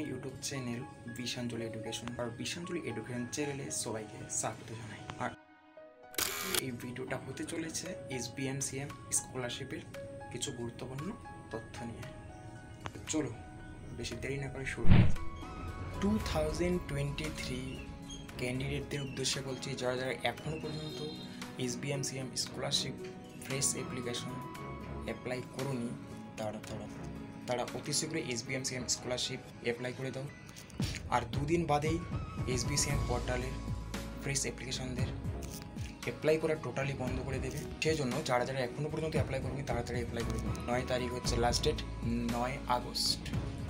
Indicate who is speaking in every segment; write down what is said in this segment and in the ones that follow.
Speaker 1: মাই YouTube channel Bishanjali education আর Bishanjali education চ্যানেলে সবাইকে স্বাগত জানাই। আর এই ভিডিওটা হতে চলেছে SBMCM স্কলারশিপের কিছু গুরুত্বপূর্ণ তথ্য নিয়ে। চলো বেশি দেরি না করে শুরু করি। 2023 ক্যান্ডিডেটদের উদ্দেশ্যে বলছি, যারা যারা এখনও পর্যন্ত SBMCM scholarship fresh application apply করোনি তারা অতি শীঘ্রই SBMCM স্কলারশিপ অ্যাপ্লাই করে দাও। আর দুদিন বাদেই SBCM পোর্টালের ফ্রেশ অ্যাপ্লিকেশনদের অ্যাপ্লাই করা টোটালি বন্ধ করে দেবে। সেই জন্য যারা যারা এখনও পর্যন্ত অ্যাপ্লাই করবে তাড়াতাড়ি অ্যাপ্লাই করবে। 9 তারিখ হচ্ছে লাস্ট ডেট, 9 আগস্ট।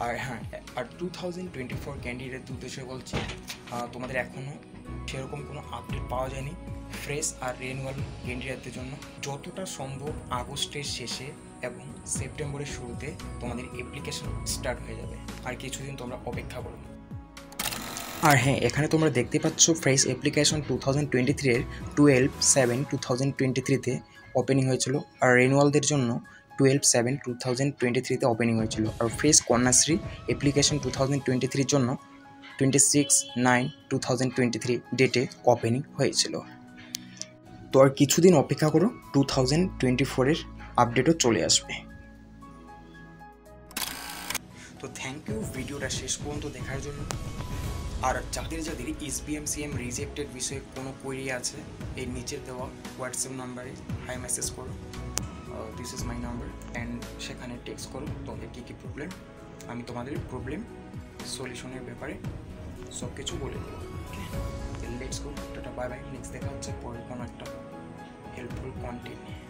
Speaker 1: আর হ্যাঁ, আর 2024 ক্যান্ডিডেটদের উদ্দেশ্যে বলছি, তোমাদের এখনও সেরকম কোনো আপডেট পাওয়া যায়নি ফ্রেশ আর রিনিউয়াল ক্যান্ডিডেটদের জন্য। যতটা সম্ভব আগস্টের শেষে এবং সেপ্টেম্বরের শুরুতে তোমাদের অ্যাপ্লিকেশন স্টার্ট হয়ে যাবে। আর কিছুদিন তোমরা অপেক্ষা করো। আর হ্যাঁ, এখানে তোমরা দেখতে পাচ্ছ ফ্রেশ অ্যাপ্লিকেশন 2023-এর 12/7/2023-তে ওপেনিং হয়েছিল। আর রিনিউয়ালদের জন্য 12/7/2023-তে ওপেনিং হয়েছিল। আর ফ্রেশ কন্যাশ্রী অ্যাপ্লিকেশন 2023-র জন্য 26/9/2023 ডেটে ওপেনিং হয়েছিল। তো আর কিছুদিন অপেক্ষা করো, 2024-এর আপডেটও চলে আসবে। তো থ্যাংক ইউ ভিডিওটা শেষ পর্যন্ত দেখার জন্য। আর যাদের যাদের SBMCM রিজেক্টেড বিষয়ে কোনো কোয়েরি আছে, এই নিচের দেওয়া হোয়াটসঅ্যাপ নাম্বারে হাই মেসেজ করো, this is my number, and সেখানে টেক্সট করো তোমাদের কী কী প্রবলেম। আমি তোমাদের প্রবলেম সলিউশনের ব্যাপারে সব কিছু বলে দেবো। Okay, let's go, tata, bye bye. Next দেখা হচ্ছে পরে কোনো একটা হেল্পফুল কন্টেন্ট নিয়ে।